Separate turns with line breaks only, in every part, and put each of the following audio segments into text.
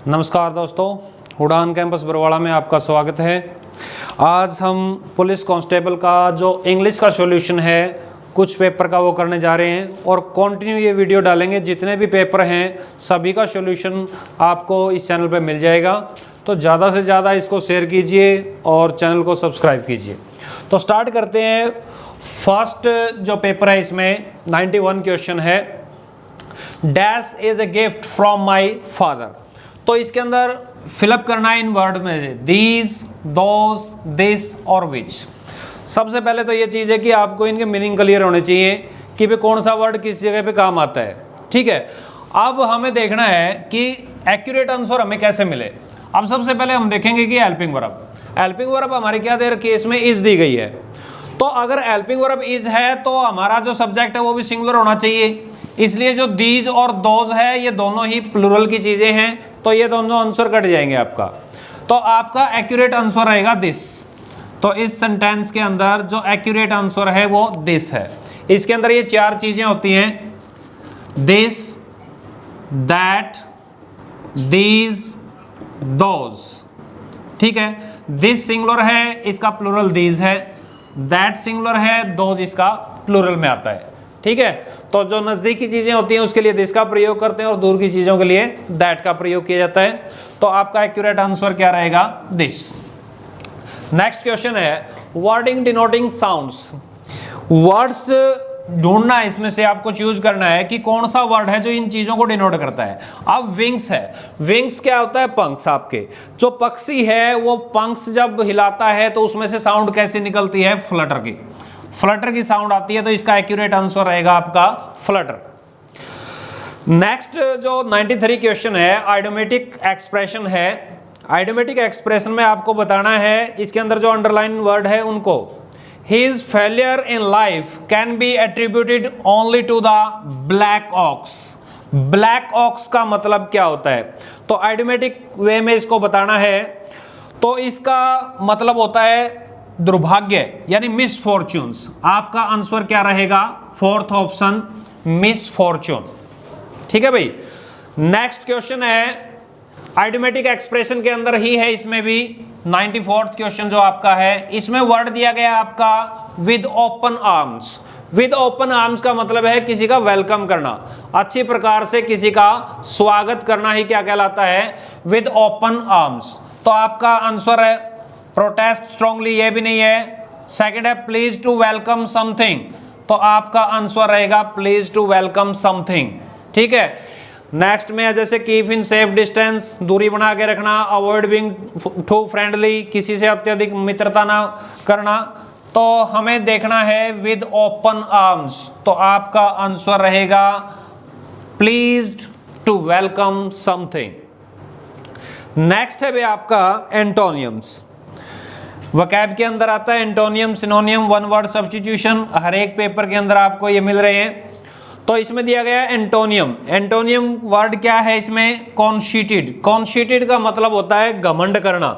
नमस्कार दोस्तों, उड़ान कैंपस बरवाड़ा में आपका स्वागत है। आज हम पुलिस कांस्टेबल का जो इंग्लिश का सॉल्यूशन है कुछ पेपर का वो करने जा रहे हैं और कंटिन्यू ये वीडियो डालेंगे। जितने भी पेपर हैं सभी का सॉल्यूशन आपको इस चैनल पे मिल जाएगा, तो ज़्यादा से ज़्यादा इसको शेयर कीजिए और चैनल को सब्सक्राइब कीजिए। तो स्टार्ट करते हैं। फर्स्ट जो पेपर है इसमें 91 क्वेश्चन है, dash is a gift from my father. तो इसके अंदर फिलअप करना है इन वर्ड में दीज, दोज, दिस और विच। सबसे पहले तो ये चीज़ है कि आपको इनके मीनिंग क्लियर होने चाहिए कि भाई कौन सा वर्ड किस जगह पे काम आता है। ठीक है, अब हमें देखना है कि एक्यूरेट आंसर हमें कैसे मिले। अब सबसे पहले हम देखेंगे कि हेल्पिंग वर्ब हमारी क्या दे रखी है, इसमें इज दी गई है। तो अगर हेल्पिंग वर्ब इज है तो हमारा जो सब्जेक्ट है वो भी सिंगुलर होना चाहिए, इसलिए जो दीज और दोज है ये दोनों ही प्लूरल की चीज़ें हैं, तो ये दोनों आंसर कट जाएंगे आपका। तो आपका एक्यूरेट आंसर रहेगा दिस। तो इस सेंटेंस के अंदर जो एक्यूरेट आंसर है वो दिस है। इसके अंदर ये चार चीजें होती हैं, दिस, दैट, दीज, दोज। ठीक है, दिस सिंगुलर है, इसका प्लूरल दीज है, दैट सिंगुलर है, दोज इसका प्लूरल में आता है। ठीक है, तो जो नजदीकी चीजें होती हैं उसके लिए दिस का प्रयोग करते हैं और दूर की चीजों के लिए दैट का प्रयोग किया जाता है। तो आपका एक्यूरेट आंसर क्या रहेगा, दिस। नेक्स्ट क्वेश्चन है वर्डिंग डिनोटिंग साउंड्स। वर्ड्स ढूंढना है, इसमें से आपको चूज करना है कि कौन सा वर्ड है जो इन चीजों को डिनोट करता है। अब विंग्स है, विंग्स क्या होता है, पंख्स। आपके जो पक्षी है वो पंख्स जब हिलाता है तो उसमें से साउंड कैसी निकलती है, फ्लटर की, फ्लटर की साउंड आती है। तो इसका एक्यूरेट आंसर रहेगा आपका फ्लटर। नेक्स्ट जो 93 क्वेश्चन है आइडियोमेटिक एक्सप्रेशन है। आइडियोमेटिक एक्सप्रेशन में आपको बताना है, इसके अंदर जो अंडरलाइन वर्ड है उनको, his failure in life can be attributed only to the black ox. Black ox का मतलब क्या होता है, तो आइडियोमेटिक वे में इसको बताना है। तो इसका मतलब होता है दुर्भाग्य, यानी मिसफॉर्च्यून्स। आपका आंसर क्या रहेगा, फोर्थ ऑप्शन मिसफॉर्च्यून। ठीक है भाई। नेक्स्ट क्वेश्चन है आइडियोमेटिक एक्सप्रेशन के अंदर ही है, इसमें भी 94th क्वेश्चन जो आपका है, इसमें वर्ड दिया गया आपका with open arms. With open arms का मतलब है किसी का वेलकम करना, अच्छी प्रकार से किसी का स्वागत करना ही क्या कहलाता है, विद ओपन आर्म्स। तो आपका आंसर है प्रोटेस्ट स्ट्रांगली, ये भी नहीं है। सेकंड है प्लीज टू वेलकम समथिंग, तो आपका आंसर रहेगा प्लीज टू वेलकम समथिंग। ठीक है। नेक्स्ट में है जैसे कीप इन सेफ डिस्टेंस, दूरी बना के रखना, अवॉइड बीइंग टू फ्रेंडली, किसी से अत्यधिक मित्रता ना करना। तो हमें देखना है विद ओपन आर्म्स, तो आपका आंसर रहेगा please to welcome something. Next है भी आपका एंटोनियम्स। वकैब के अंदर आता है antonym, synonym, one word substitution. हर एक पेपर के अंदर आपको ये मिल रहे हैं। तो इसमें दिया गया है एंटोनियम। एंटोनियम वर्ड क्या है इसमें, कॉन्शिटेड। कॉन्शिटेड का मतलब होता है घमंड करना।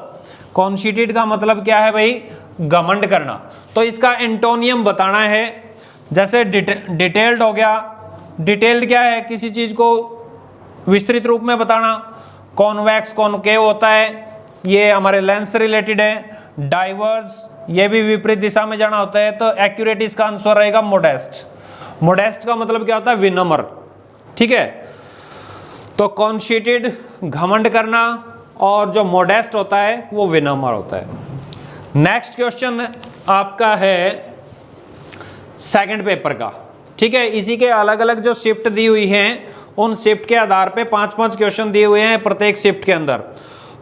कॉन्शिटेड का मतलब क्या है भाई, घमंड करना। तो इसका एंटोनियम बताना है। जैसे डिटेल्ड हो गया, डिटेल्ड क्या है, किसी चीज को विस्तृत रूप में बताना। कॉन्वेक्स, कॉनकेव होता है, ये हमारे लेंस से रिलेटेड है। डाइवर्स, ये भी विपरीत दिशा में जाना होता है। तो एक्यूरेट इसका आंसर रहेगा मोडेस्ट। मोडेस्ट का मतलब क्या होता है, विनम्र। ठीक है, तो कॉन्शिटेड घमंड करना और जो मोडेस्ट होता है वो विनम्र होता है। नेक्स्ट क्वेश्चन आपका है सेकंड पेपर का। ठीक है, इसी के अलग अलग जो शिफ्ट दी हुई हैं उन शिफ्ट के आधार पे 5-5 क्वेश्चन दिए हुए हैं प्रत्येक शिफ्ट के अंदर।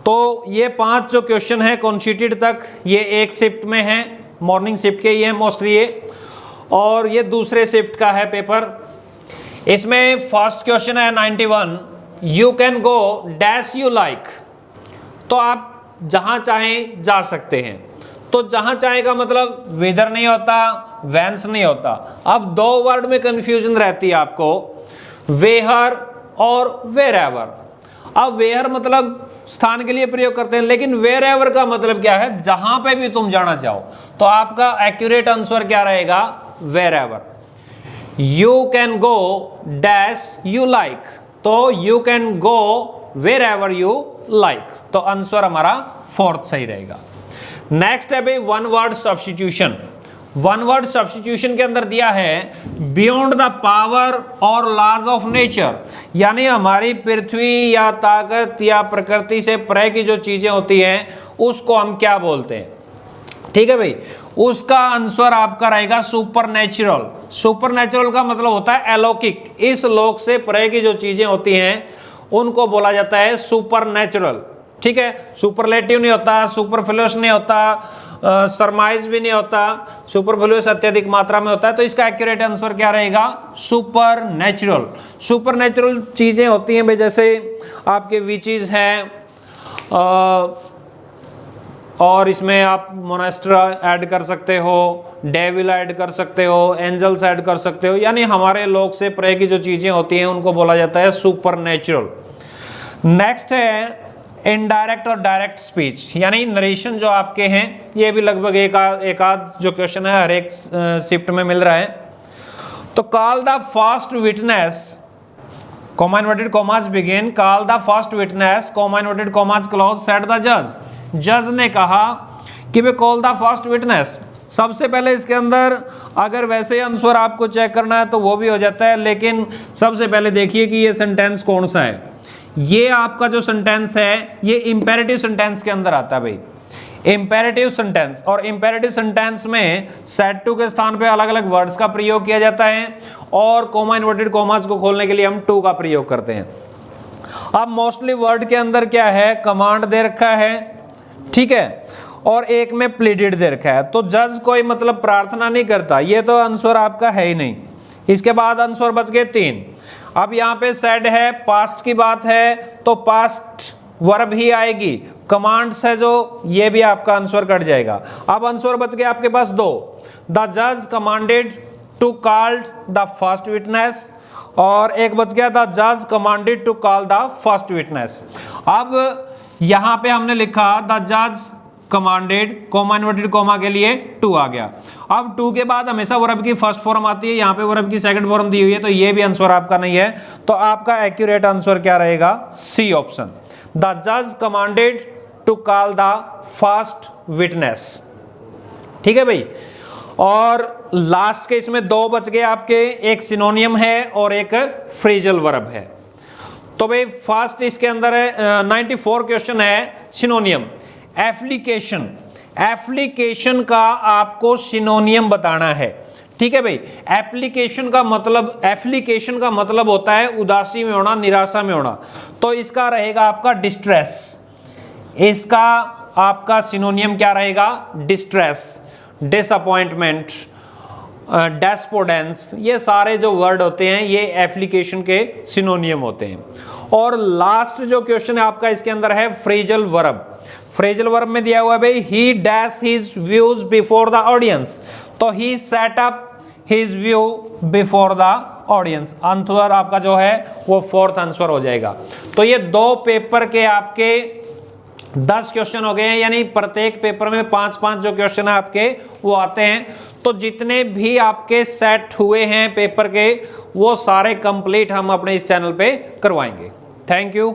तो ये 5 जो क्वेश्चन है कॉन्स्टिट्यूट तक, ये एक शिफ्ट में है, मॉर्निंग शिफ्ट के ही है मोस्टली ये, और ये दूसरे शिफ्ट का है पेपर। इसमें फर्स्ट क्वेश्चन है 91, you can go dash you like. तो आप जहां चाहें जा सकते हैं। तो जहां चाहे का मतलब वेदर नहीं होता, वैंस नहीं होता। अब दो वर्ड में कंफ्यूजन रहती है आपको, वेहर और वेरएवर। अब वेहर मतलब स्थान के लिए प्रयोग करते हैं, लेकिन वेर एवर का मतलब क्या है, जहां पे भी तुम जाना चाहो। तो आपका एक्यूरेट आंसर क्या रहेगा, wherever. You can go dash you like, तो you can go wherever you like. तो आंसर हमारा फोर्थ सही रहेगा। नेक्स्ट है भाई one word substitution. One word substitution के अंदर दिया है बियॉन्ड द पावर और लॉज ऑफ नेचर, यानी हमारी पृथ्वी या ताकत या प्रकृति से परे की जो चीजें होती हैं उसको हम क्या बोलते हैं। ठीक है भाई, उसका आंसर आपका रहेगा सुपर नेचुरल। सुपर नेचुरल का मतलब होता है अलौकिक, इस लोक से परे की जो चीजें होती हैं उनको बोला जाता है सुपर नेचुरल। ठीक है, सुपरलेटिव नहीं होता, सुपरफ्लुअस नहीं होता, सरमाइज भी नहीं होता, सुपरफ्लुअस अत्यधिक मात्रा में होता है। तो इसका एक्यूरेट आंसर क्या रहेगा? Super natural. सुपर नेचुरल चीजें होती हैं भाई, जैसे आपके विचेस हैं, और इसमें आप मोनेस्टर ऐड कर सकते हो, डेविल ऐड कर सकते हो, एंजल्स ऐड कर सकते हो, यानी हमारे लोक से परे की जो चीजें होती हैं उनको बोला जाता है सुपर नेचुरल। नेक्स्ट है इनडायरेक्ट और डायरेक्ट स्पीच, यानी नरेशन जो आपके हैं, ये भी लगभग एक आध जो क्वेश्चन है हर एक शिफ्ट में मिल रहा है। तो call the first witness, comma inverted commas begin, call the first witness, comma inverted commas close, said the जज। जज ने कहा कि वे कॉल द फर्स्ट विटनेस। सबसे पहले इसके अंदर अगर वैसे आंसर आपको चेक करना है तो वो भी हो जाता है, लेकिन सबसे पहले देखिए कि ये सेंटेंस कौन सा है। ये आपका जो सेंटेंस है ये इंपेरेटिव सेंटेंस के अंदर आता है भाई, इंपेरेटिव सेंटेंस। और इंपेरेटिव सेंटेंस में सेड टू के स्थान पे अलग अलग वर्ड्स का प्रयोग किया जाता है, और कॉमा इनवर्टेड कॉमास को खोलने के लिए हम टू का प्रयोग करते हैं। अब मोस्टली वर्ड के अंदर क्या है, कमांड दे रखा है, ठीक है, और एक में प्लीडेड दे रखा है। तो जज कोई मतलब प्रार्थना नहीं करता, ये तो आंसर आपका है ही नहीं। इसके बाद आंसर बच गए 3। अब यहाँ पे सेड है, पास्ट की बात है तो पास्ट वर्ब ही आएगी, कमांड्स है जो, ये भी आपका आंसर कट जाएगा। अब आंसर बच गए आपके पास 2। द जज commanded to called the first witness, और एक बच गया द जज commanded to call the first witness. अब यहाँ पे हमने लिखा द जज कमांडेड, कॉमा इनवर्टेड कॉमा के लिए 2 आ गया। अब 2 के बाद हमेशा वर्ब की फर्स्ट फॉर्म आती है, यहाँ पे वर्ब की सेकंड फॉर्म दी हुई है, तो ये भी आंसर आपका नहीं है। तो आपका एक्यूरेट आंसर क्या रहेगा? सी ऑप्शन, द जज commanded to call the first witness. ठीक है भाई, और लास्ट के इसमें 2 बच गए आपके, एक सिनोनियम है और एक फ्रेजल वर्ब है। तो भाई फर्स्ट इसके अंदर है 94 क्वेश्चन है सिनोनियम। एप्लीकेशन, एप्लीकेशन का आपको सिनोनियम बताना है। ठीक है भाई, एप्लीकेशन का मतलब होता है उदासी में होना, निराशा में होना। तो इसका रहेगा आपका डिस्ट्रेस, इसका आपका सिनोनियम क्या रहेगा? डिस्ट्रेस, डिसअपॉइंटमेंट, डेस्पोडेंस, ये सारे जो वर्ड होते हैं ये एप्लीकेशन के सिनोनियम होते हैं। और लास्ट जो क्वेश्चन है आपका इसके अंदर है फ्रेजल वर्ब। फ्रेजल वर्ब में दिया हुआ है भाई he dash his views before the audience, तो he set up his view before the audience. Answer आपका जो है वो 4th आंसर हो जाएगा। तो ये 2 पेपर के आपके 10 क्वेश्चन हो गए हैं, यानी प्रत्येक पेपर में 5-5 जो क्वेश्चन है आपके वो आते हैं। तो जितने भी आपके सेट हुए हैं पेपर के वो सारे कंप्लीट हम अपने इस चैनल पे करवाएंगे। Thank you.